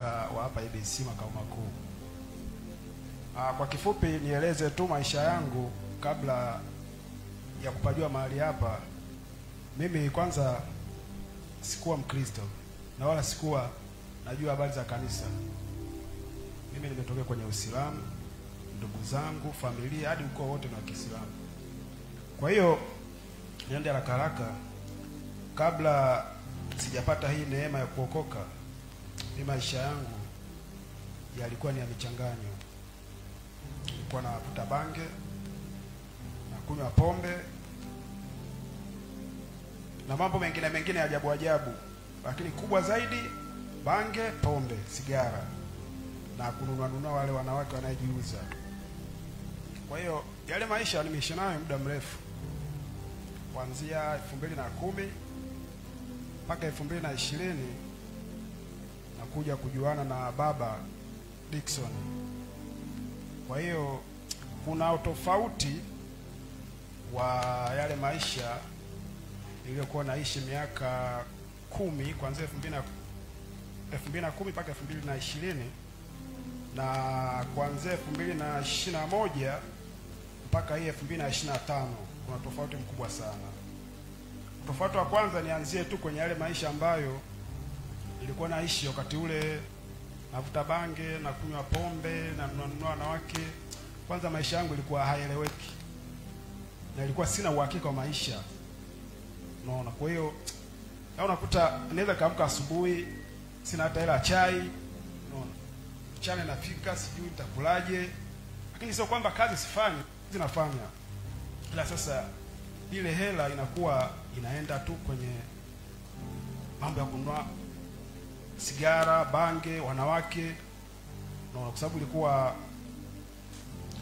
wa hapa ABC makao makuu. Kwa kifupi nieleze tu maisha yangu kabla ya kupajua mahali hapa. Mimi kwanza sikuwa Mkristo na wala sikuwa najua habari za kanisa. Mimi nimetokea kwenye Uislamu, ndugu zangu, familia hadi ukoo wote ni wa Kiislamu. Kwa hiyo niende haraka kabla sijapata hii neema ya kuokoka, ni maisha yangu yalikuwa ni ya michanganyo. Nilikuwa navuta bange, na kunywa pombe na mambo mengine ajabu, lakini kubwa zaidi bange, pombe, sigara na kununua wale wanawake wanaojiuza. Kwa hiyo yale maisha nimeishi nayo muda mrefu, kuanzia 2010 mpaka 2020 na kuja kujuana na baba Dickson. Kwa hiyo kuna tofauti wa yale maisha niliyokuwa naishi miaka 10 kuanzia 2010 mpaka 2020 na kuanzia 2021 mpaka hii 2025. Kuna tofauti mkubwa sana. Tofauti wa kwanza nianzie tu kwenye yale maisha ambayo nilikuwa naishi wakati ule, navuta bange na kunywa pombe na kununua wanawake. Kwanza maisha yangu ilikuwa haieleweki na ilikuwa sina uhakika wa maisha, unaona. Kwa hiyo unakuta naweza kaamka asubuhi sina hata hela chai, unaona, mchana nafika sijui nitakulaje, lakini sio kwamba kazi sifanyi, zinafanya, ila sasa ile hela inakuwa inaenda tu kwenye mambo ya kununua sigara, bange, wanawake, unaona, kwa sababu ilikuwa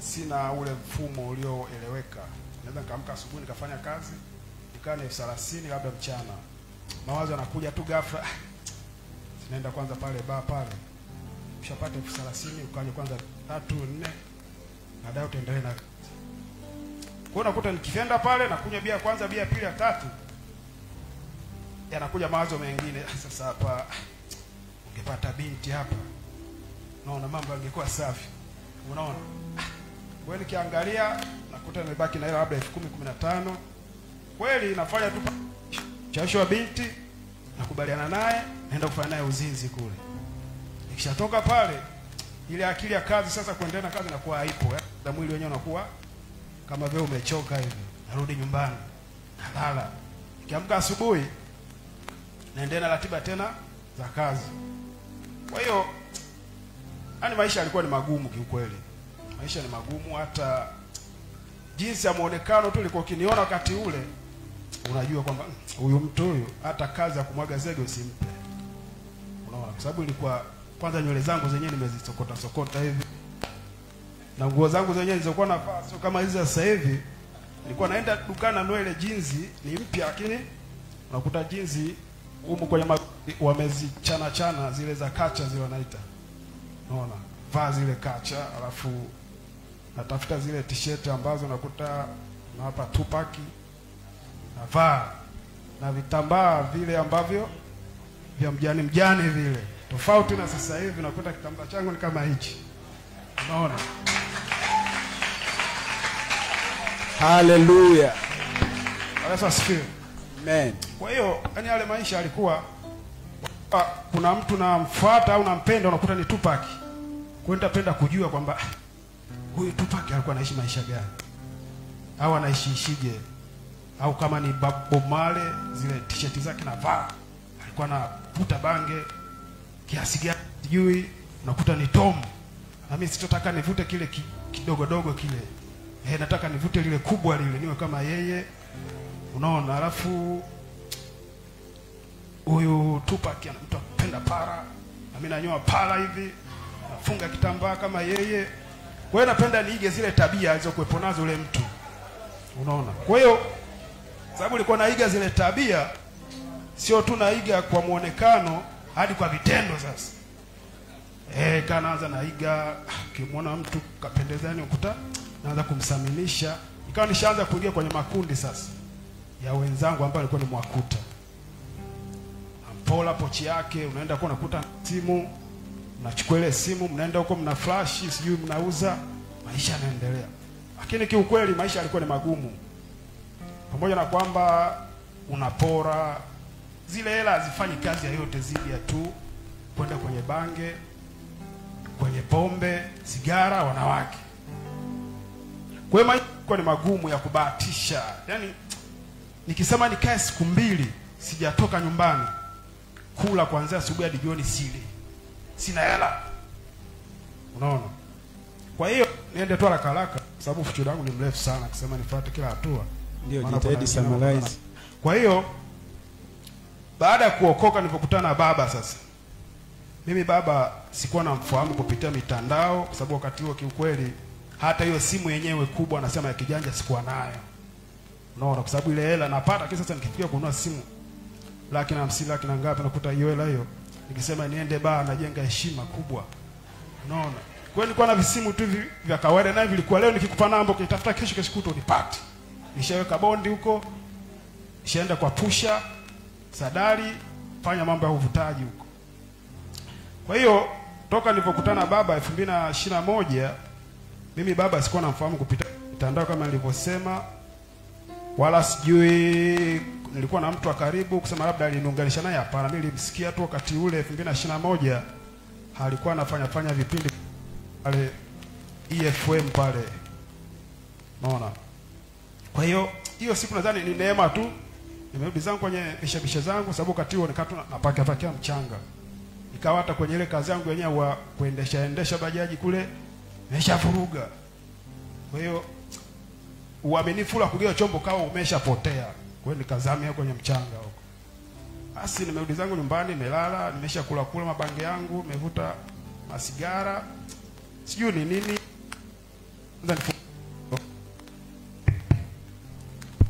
sina ule mfumo ulioeleweka. Naweza nikaamka asubuhi nikafanya kazi nikaa na 30,000 labda mchana, mawazo yanakuja tu ghafla, sinaenda kwanza pale pale, ukishapata 30,000 ukaje kwanza 3 4, baadaye utaendelea na. Kwa hiyo nakuta nikienda pale na kunywa bia kwanza, bia pili, ya tatu, yanakuja mawazo mengine. Sasa hapa ungepata binti hapa, unaona, mambo yangekuwa safi, unaona. Kwa hiyo nikiangalia nakuta nimebaki na hela labda 10,000 15. Kweli nafanya tu chasho wa binti, nakubaliana naye, naenda kufanya naye uzinzi kule. Nikishatoka pale, ile akili ya kazi sasa kuendelea na kazi inakuwa haipo. Na mwili wenyewe unakuwa kama vile umechoka hivi. Narudi nyumbani, nalala. Nikiamka asubuhi naendelea na ratiba tena za kazi. Kwa hiyo maisha yalikuwa ni magumu kiukweli. Maisha ni magumu, hata jinsi ya muonekano tu ilikuwa ukiniona wakati ule unajua kwamba huyu mtu huyu hata kazi ya kumwaga zege usimpe. Unaona, kwa sababu ilikuwa kwanza nywele zangu zenyewe nimezisokota hivi. Na nguo zangu zenyewe nilizokuwa navaa sio kama hizi sasa hivi. Nilikuwa naenda dukani na ile jinzi ni mpya, lakini unakuta jinzi huko kwenye wamezichana zile za kacha zile wanaita. Unaona, vaa zile kacha, alafu natafuta zile t-shirt ambazo nakuta na hapa Tupac, navaa na vitambaa vile ambavyo vya mjani vile. Tofauti na sasa hivi nakuta kitambaa changu ni kama hichi. Unaona? Hallelujah. Yesu asifiwe. Amen. Kwa hiyo yale maisha alikuwa kuna mtu namfuata au nampenda, unakuta ni Tupac. Kwa hiyo nitapenda kujua kwamba huyu Tupac alikuwa anaishi maisha gani, au anaishije, au kama ni Bob Marley zile t-shirt zake navaa, alikuwa anavuta bange kiasi gani sijui, unakuta ni Tom. Na mimi sitotaka nivute kile kidogo kile, nataka nivute lile kubwa lile niwe kama yeye, unaona. Alafu huyu Tupac anapenda para, na mimi nanyoa para hivi, nafunga kitambaa kama yeye. Kwa hiyo napenda niige zile tabia alizokuepo nazo yule mtu, unaona. Kwa hiyo sababu nilikuwa naiga zile tabia, sio tu naiga kwa muonekano, hadi kwa vitendo sasa. Kanaanza naiga, ukimwona mtu kapendezani ukuta naanza kumsaminisha. Ikawa nishaanza kuingia kwenye makundi sasa ya wenzangu ambao walikuwa ni mwakuta. Ampola pochi yake, unaenda kwa unakuta simu mnachukua ile simu, mnaenda huko, mna flash, sijui mnauza, maisha yanaendelea. Lakini kiukweli maisha yalikuwa ni magumu. Pamoja na kwamba unapora, zile hela hazifanyi kazi yoyote zidi ya tu kwenda kwenye bange, kwenye pombe, sigara, wanawake. Kwa hiyo maisha yalikuwa ni magumu ya kubahatisha. Yaani nikisema nikae siku 2 sijatoka nyumbani, kula kuanzia asubuhi hadi jioni sile, sina hela. Unaona? Kwa hiyo niende tu haraka sababu future yangu ni mrefu sana kusema nifuate kila hatua. Ndio jitahidi summarize. Kwa hiyo baada ya kuokoka nilipokutana na baba sasa. Mimi baba sikuwa namfahamu kupitia mitandao kwa sababu wakati huo kiukweli hata hiyo simu yenyewe kubwa anasema ya kijanja sikuwa nayo. Unaona, kwa sababu ile hela napata kisa sasa nikifikia kununua simu laki na 50 laki na ngapi nakuta hiyo hela hiyo. Nikisema niende baa najenga heshima kubwa. Unaona? Kwa hiyo nilikuwa na visimu tu vya kawaida na vilikuwa leo nikikupa namba ukitafuta kesho kuto unipate. Nishaweka bondi huko. Nishaenda kwa pusha, sadari, fanya mambo ya uvutaji huko. Kwa hiyo toka nilipokutana baba 2021 mimi baba sikuwa namfahamu kupitia mitandao kama nilivyosema, wala sijui nilikuwa na mtu wa karibu kusema labda aliniunganisha naye. Hapana, mimi nilimsikia tu wakati ule 2021 alikuwa anafanya vipindi pale EFM pale. Unaona? Kwa hiyo siku nadhani ni neema tu. Nimerudi zangu kwenye mishabisha zangu sababu wakati huo nikatu napakia mchanga. Nikawa hata kwenye ile kazi yangu yenyewe wa kuendesha bajaji kule nimeshavuruga. Kwa hiyo uaminifu la kugea chombo kawa umeshapotea. Kwa hiyo nikazamia kwenye mchanga huko. Basi nimerudi zangu nyumbani, nimelala, nimeshakula mabange yangu, nimevuta masigara. Sijui ni nini.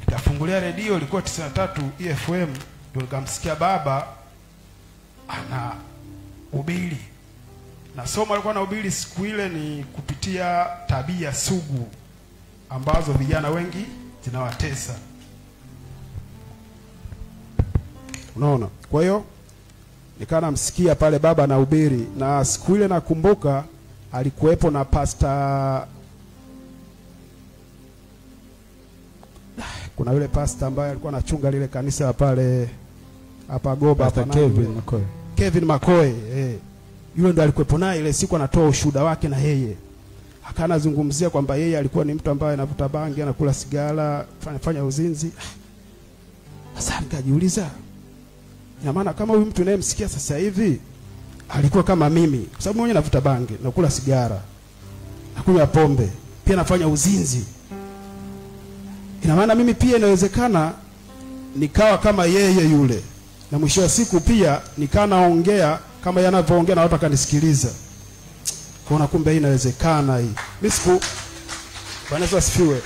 Nikafungulia redio ilikuwa 93 EFM, ndio nikamsikia baba ana ubili. Na somo alikuwa na ubili siku ile ni kupitia tabia sugu ambazo vijana wengi zinawatesa. Unaona? Kwa hiyo nikawa namsikia pale baba na ubiri, na siku ile nakumbuka alikuwepo na pastor, kuna yule pastor ambaye alikuwa anachunga lile kanisa pale hapa Goba hapa, Kevin Makoe. Yule ndo alikuwepo naye ile siku anatoa ushuhuda wake, na yeye akanazungumzia kwamba yeye alikuwa ni mtu ambaye anavuta bangi, anakula sigara, fanya uzinzi. Sasa nikajiuliza, ina maana kama huyu mtu anayemsikia sasa hivi alikuwa kama mimi, kwa sababu mwenyewe navuta bangi, nakula sigara, nakunywa pombe, pia nafanya uzinzi. Ina maana mimi pia inawezekana nikawa kama yeye yule, na mwisho wa siku pia nikaa naongea kama yanavyoongea na watu akanisikiliza. Kuna kumbe hii inawezekana hii. Mimi Bwana Yesu asifiwe.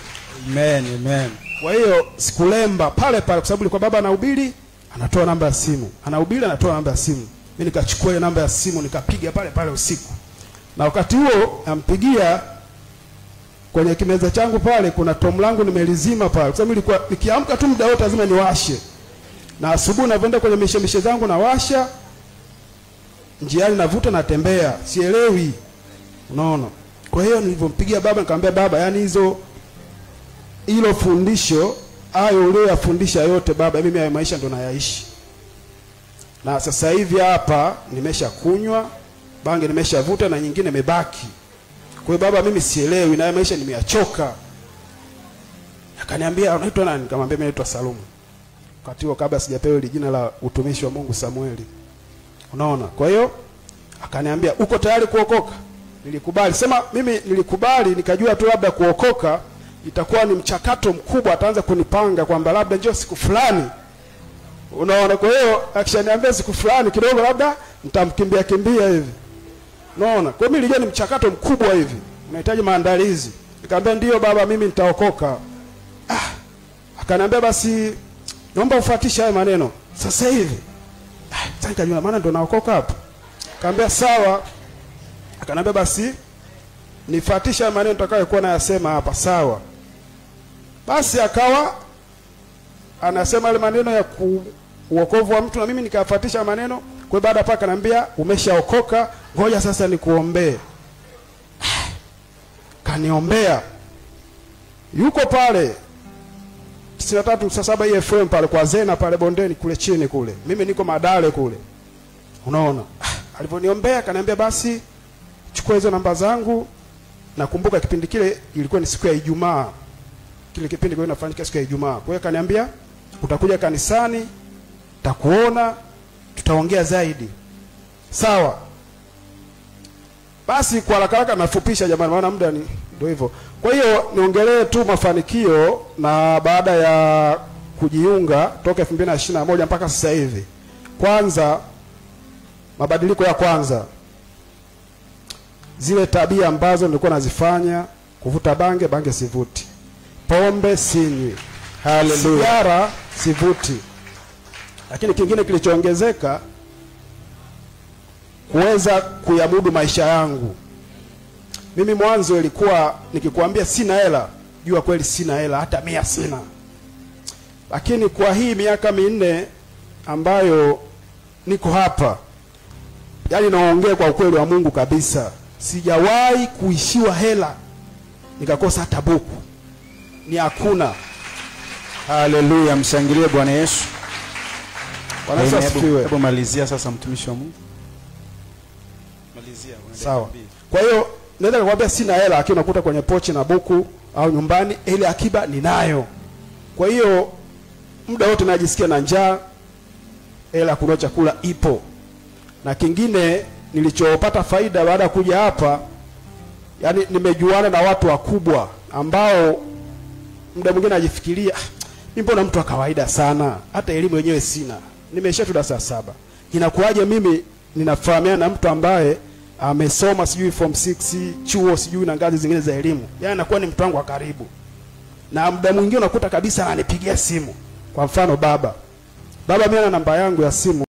Amen. Kwa hiyo sikulemba pale kwa sababu ilikuwa baba anahubiri, anatoa namba ya simu. Anahubiri, anatoa namba ya simu. Mimi nikachukua ile namba ya simu nikapiga pale usiku. Na wakati huo nampigia kwenye kimeza changu pale, kuna tom langu nimelizima pale. Kwa sababu nilikuwa nikiamka tu muda wote lazima niwashe. Na asubuhi naenda kwenye mishemishe zangu na washa. Njiani navuta natembea, sielewi. Unaona? Kwa hiyo nilipompigia baba nikamwambia baba, yani hilo fundisho hayo uliyofundisha yote baba, mimi ya maisha ndo nayaishi. Na sasa hivi hapa nimeshakunywa bangi, nimeshavuta na nyingine imebaki. Kwa hiyo baba, mimi sielewi na maisha nimeachoka. Akaniambia unaitwa nani? Nikamwambia mimi naitwa Salumu. Wakati huo kabla sijapewa ile jina la utumishi wa Mungu Samueli. Unaona? Kwa hiyo akaniambia uko tayari kuokoka? Nilikubali. Sema mimi nilikubali, nikajua tu labda kuokoka itakuwa ni mchakato mkubwa, ataanza kunipanga kwamba labda njoo siku fulani. Unaona? Kwa hiyo akishaniambia siku fulani kidogo labda nitamkimbia hivi. Unaona? Kwa hiyo mimi nilijua ni mchakato mkubwa hivi, unahitaji maandalizi. Nikamwambia ndio baba, mimi nitaokoka. Akaniambia basi naomba ufuatishe haya maneno sasa hivi. Sasa nikajua maana ndo naokoka hapo. Nikamwambia sawa. Akaniambia basi nifuatishe haya maneno nitakayokuwa nayasema hapa, sawa. Basi akawa anasema ile maneno ya uokovu wa mtu, na mimi nikafuatisha maneno. Kwa baada paka akaniambia umeshaokoka, ngoja sasa nikuombee. Kaniombea. Yuko pale 93.7 EFM pale kwa Zena pale bondeni kule chini kule. Mimi niko Madale kule. Unaona? Aliponiombea kaniambia basi chukua hizo namba zangu. Nakumbuka kipindi kile ilikuwa ni siku ya Ijumaa. Kile kipindi kwa inafanyika siku ya Ijumaa. Kwa hiyo kaniambia utakuja kanisani, takuona, tutaongea zaidi. Sawa. Basi kwa haraka nafupisha jamani, maana muda ni ndio hivyo. Kwa hiyo niongelee tu mafanikio na baada ya kujiunga toka 2021 mpaka sasa hivi. Kwanza, mabadiliko ya kwanza, zile tabia ambazo nilikuwa nazifanya, kuvuta bange sivuti, pombe sinywi, haleluya, sigara sivuti. Lakini kingine kilichoongezeka, kuweza kuyamudu maisha yangu. Mimi mwanzo ilikuwa nikikwambia sina hela, jua kweli sina hela, hata 100 sina. Lakini kwa hii miaka 4 ambayo niko hapa, yani naongea kwa ukweli wa Mungu kabisa, sijawahi kuishiwa hela nikakosa hata buku. Ni hakuna. Haleluya, mshangilie Bwana Yesu. Bwana Yesu asifiwe. Hebu malizia sasa mtumishi wa Mungu. Malizia. Sawa. Kwa hiyo naweza kukwambia sina hela, lakini unakuta kwenye pochi na buku au nyumbani ile akiba ninayo. Kwa hiyo muda wote najisikia na njaa, hela kununua chakula ipo. Na kingine nilichopata faida baada ya kuja hapa, yani nimejuana na watu wakubwa ambao muda mwingine najifikiria mimi mbona mtu wa kawaida sana, hata elimu yenyewe sina, nimeisha tu darasa 7. Inakuaje mimi ninafahamiana na mtu ambaye amesoma sijui form 6 chuo sijui na ngazi zingine za elimu? Yaani anakuwa ni mtu wangu wa karibu. Na muda mwingine unakuta kabisa ananipigia simu. Kwa mfano baba mimi ana namba yangu ya simu.